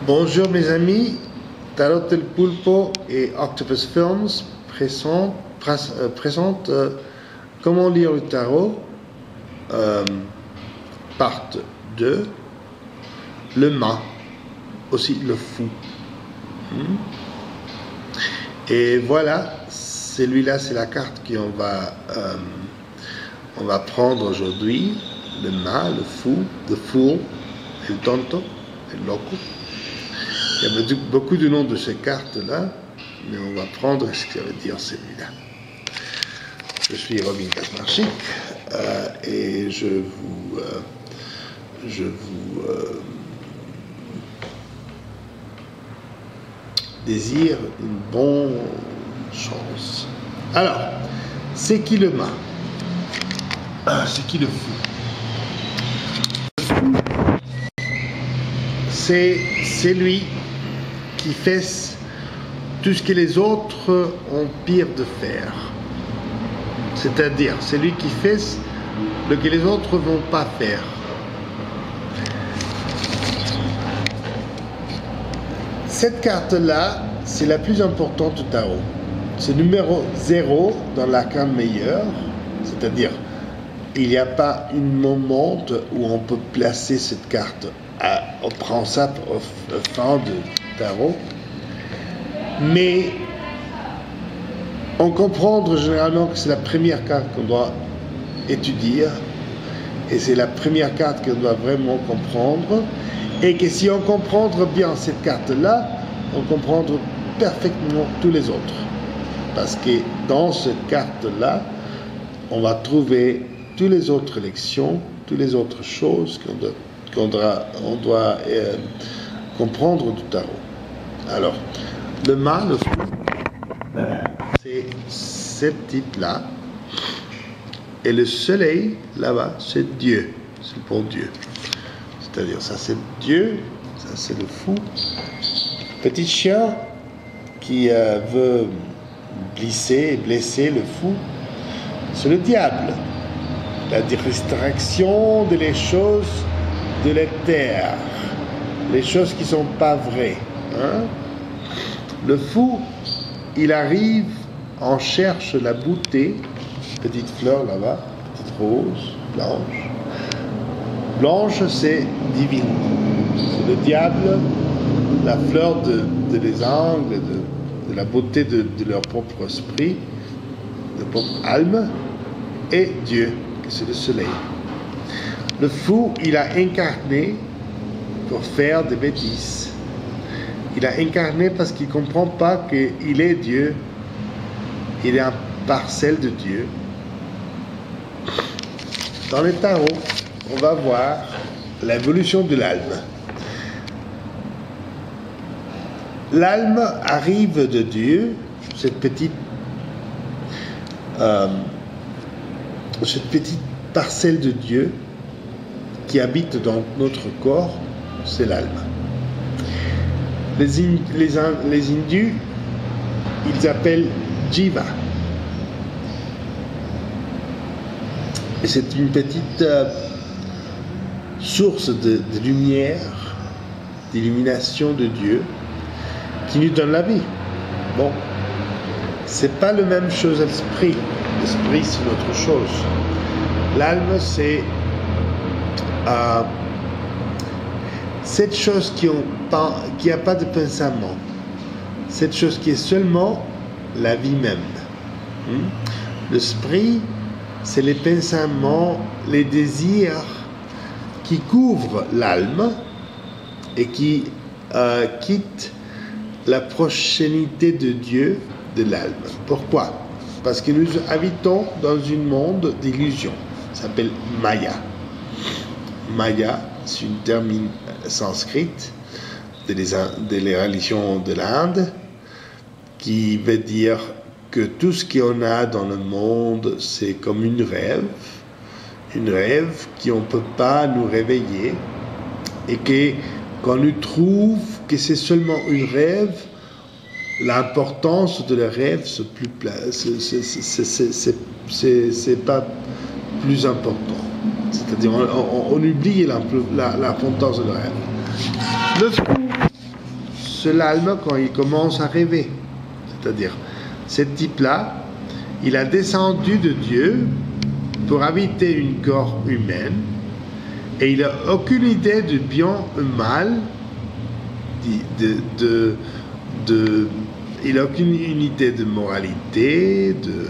Bonjour mes amis, Tarot del Pulpo et Octopus Films présentent Comment lire le tarot, part 2, le mât, aussi le fou. Et voilà, celui-là c'est la carte qu'on va prendre aujourd'hui, le mât, le fou, the fool, el tonto, el loco. Il y a beaucoup de noms de ces cartes-là, mais on va prendre ce que ça veut dire celui-là. Je suis Robin Kasmarczyk et je vous désire une bonne chance. Alors, c'est qui le mât? C'est qui le fou? C'est celui qui fait tout ce que les autres ont pire de faire. C'est-à-dire, celui qui fait ce que les autres ne vont pas faire. Cette carte-là, c'est la plus importante du tarot. C'est numéro 0 dans l'arcane meilleur, c'est-à-dire, il n'y a pas un moment où on peut placer cette carte. On prend ça au fin du tarot, mais on comprend généralement que c'est la première carte qu'on doit étudier et c'est la première carte qu'on doit vraiment comprendre, et que si on comprend bien cette carte-là, on comprend parfaitement tous les autres, parce que dans cette carte-là, on va trouver toutes les autres lections, toutes les autres choses qu'on doit comprendre du tarot. Alors, le mât, le fou, c'est ce type-là. Et le soleil, là-bas, c'est Dieu. C'est pour Dieu. C'est-à-dire, ça c'est Dieu, ça c'est le fou. Petit chien qui veut glisser et blesser le fou, c'est le diable. La distraction de les choses de la terre, les choses qui ne sont pas vraies. Le fou, il arrive, on cherche la beauté, petite fleur là-bas, petite rose, blanche. Blanche, c'est divine. C'est le diable, la fleur de les angles, de la beauté de leur propre esprit, de leur propre âme, et Dieu, c'est le soleil. Le fou, il a incarné pour faire des bêtises. Il a incarné parce qu'il ne comprend pas qu'il est Dieu. Il est un parcelle de Dieu. Dans le tarot, on va voir l'évolution de l'âme. L'âme arrive de Dieu, cette petite parcelle de Dieu qui habite dans notre corps, c'est l'âme. Les hindus, ils appellent Jiva. Et c'est une petite source de lumière, d'illumination de Dieu qui nous donne la vie. Bon, c'est pas la même chose à l'esprit. L'esprit, c'est autre chose. L'âme, c'est cette chose qui n'a pas de pensament, cette chose qui est seulement la vie même. L'esprit, c'est les pensaments, les désirs qui couvrent l'âme et qui quittent la proximité de Dieu de l'âme. Pourquoi? Parce que nous habitons dans un monde d'illusions. Ça s'appelle Maya. Maya, c'est une terme sanskrit de les religions de l'Inde qui veut dire que tout ce qu'on a dans le monde, c'est comme une rêve qu'on ne peut pas nous réveiller, et que quand nous trouve que c'est seulement une rêve, l'importance de la rêve c'est pas plus important. C'est-à-dire on oublie l'importance de la rêve. Le fou, seul âme quand il commence à rêver. C'est-à-dire, ce type-là, il a descendu de Dieu pour habiter une corps humaine et il n'a aucune idée de bien ou mal, il n'a aucune unité de moralité, de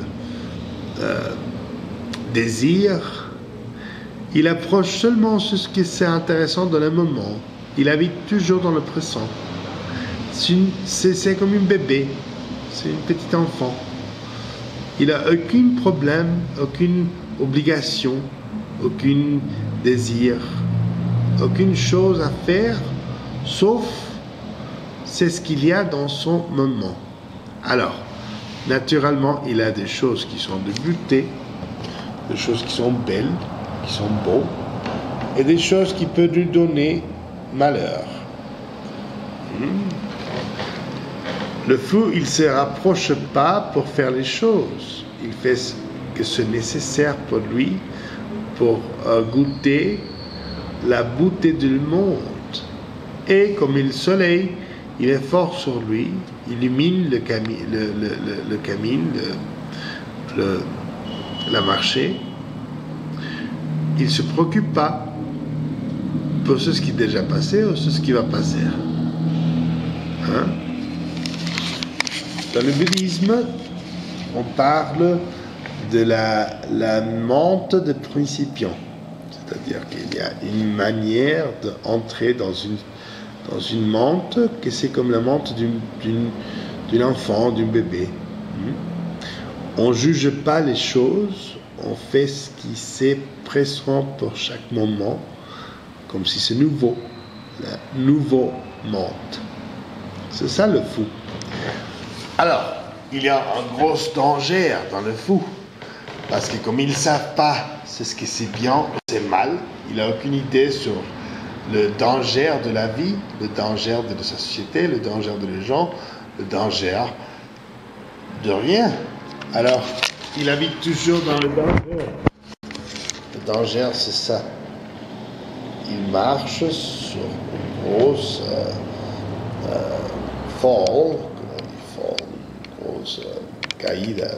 désir. Il approche seulement ce qui est intéressant dans le moment. Il habite toujours dans le présent. C'est comme un bébé, c'est un petit enfant. Il n'a aucun problème, aucune obligation, aucun désir, aucune chose à faire, sauf c'est ce qu'il y a dans son moment. Alors, naturellement, il a des choses qui sont de beauté, des choses qui sont belles, qui sont beaux, et des choses qui peuvent lui donner malheur. Le fou, il ne se rapproche pas pour faire les choses. Il fait ce que c'est nécessaire pour lui, pour goûter la beauté du monde. Et comme le soleil, il est fort sur lui, il illumine le camin, la marché. Il ne se préoccupe pas pour ce qui est déjà passé ou ce qui va passer. Hein? Dans le bouddhisme, on parle de la monte de principiants. C'est-à-dire qu'il y a une manière d'entrer dans une monte que c'est comme la monte d'un enfant, d'un bébé. On ne juge pas les choses, on fait ce qui c'est présent pour chaque moment, comme si c'est nouveau, la nouveau monte. C'est ça le fou. Alors, il y a un gros danger dans le fou, parce que comme ils ne savent pas ce que c'est bien ou c'est mal, il n'a aucune idée sur le danger de la vie, le danger de la société, le danger de les gens, le danger de rien. Alors, il habite toujours dans le danger. Le danger, c'est ça. Il marche sur une grosse fall, grosse caïda.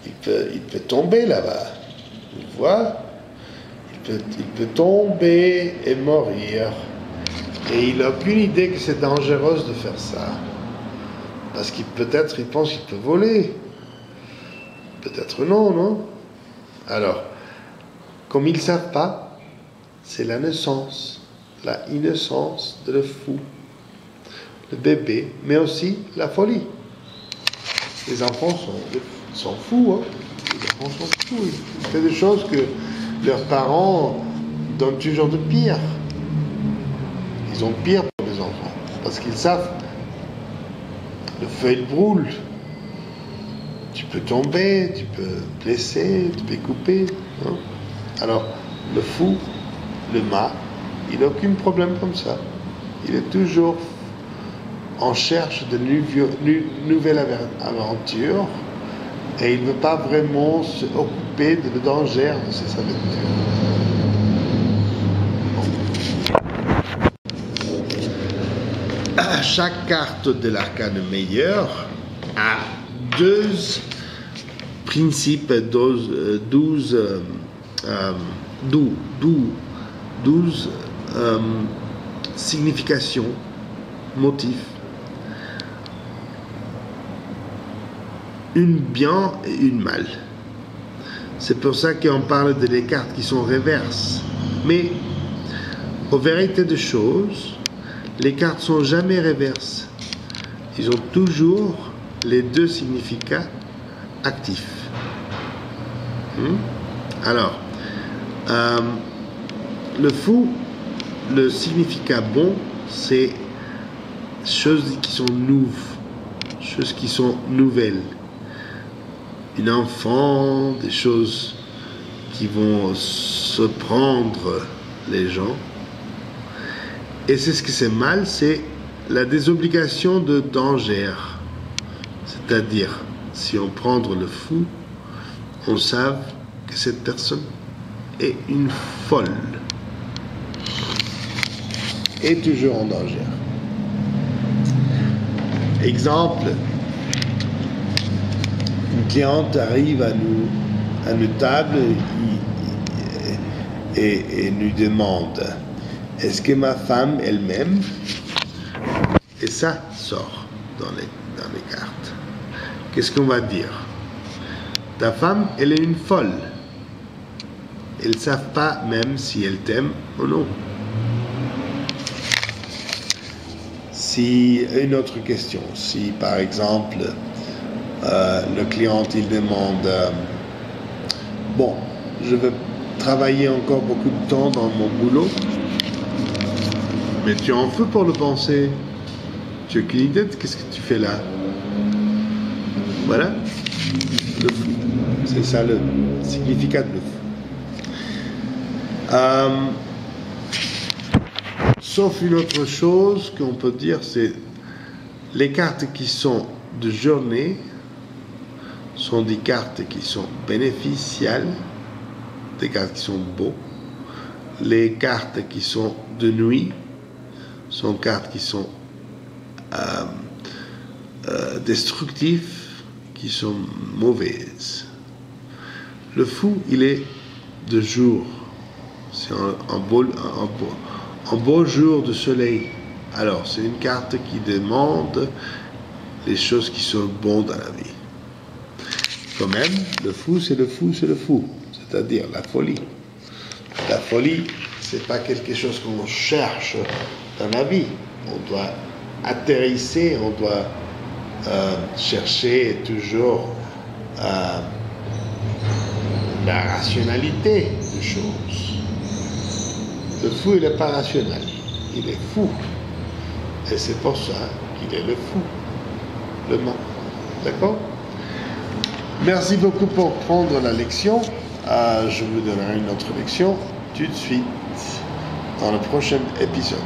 Il peut tomber là-bas. Tu vois? Il peut tomber et mourir. Et il n'a aucune idée que c'est dangereux de faire ça. Parce qu'il peut-être il pense qu'il peut voler. Peut-être non, non? Alors, comme ils ne savent pas, c'est la naissance, la innocence de le fou, le bébé, mais aussi la folie. Les enfants sont fous, hein? Les enfants sont fous. Ils font des choses que leurs parents donnent toujours de pire. Ils ont pire pour les enfants, parce qu'ils savent, le feu il brûle. Tu peux tomber, tu peux blesser, tu peux couper. Hein? Alors, le fou, le mât, il n'a aucun problème comme ça. Il est toujours en cherche de nouvelles aventures et il ne veut pas vraiment s'occuper de le danger de ces aventures. Chaque carte de l'arcane meilleur a 12 principes, 12 significations, motifs. Une bien et une mal. C'est pour ça qu'on parle des cartes qui sont réverses. Mais, en vérité des choses, les cartes ne sont jamais réverses. Ils ont toujours les deux significats actifs. Alors, le fou, le significat bon, c'est choses qui sont choses qui sont nouvelles. Un enfant, des choses qui vont se prendre les gens. Et c'est ce que c'est mal, c'est la désobligation de danger. C'est-à-dire, si on prend le fou, on sait que cette personne est une folle. Et toujours en danger. Exemple, une cliente arrive à une table et nous demande est-ce que ma femme elle-même, et ça sort dans les cartes. Qu'est-ce qu'on va dire? Ta femme, elle est une folle. Elles ne savent pas même si elle t'aime ou non. Si, une autre question, si par exemple, le client il demande bon, je veux travailler encore beaucoup de temps dans mon boulot, mais tu en fais pour le penser. Tu as aucune idée de qu'est-ce que tu fais là? Voilà, le fou. C'est ça le significat de le fou. Sauf une autre chose qu'on peut dire, c'est les cartes qui sont de journée sont des cartes qui sont bénéficiales, des cartes qui sont beaux. Les cartes qui sont de nuit sont cartes qui sont destructives, qui sont mauvaises. Le fou, il est de jour. C'est un beau jour de soleil. Alors, c'est une carte qui demande les choses qui sont bonnes dans la vie. Quand même, le fou, c'est le fou, c'est le fou. C'est-à-dire la folie. La folie, c'est pas quelque chose qu'on cherche dans la vie. On doit atterrisser, on doit chercher toujours la rationalité des choses. Le fou, il n'est pas rationnel, il est fou. Et c'est pour ça qu'il est le fou, le mot. D'accord? Merci beaucoup pour prendre la leçon. Je vous donnerai une autre leçon tout de suite dans le prochain épisode.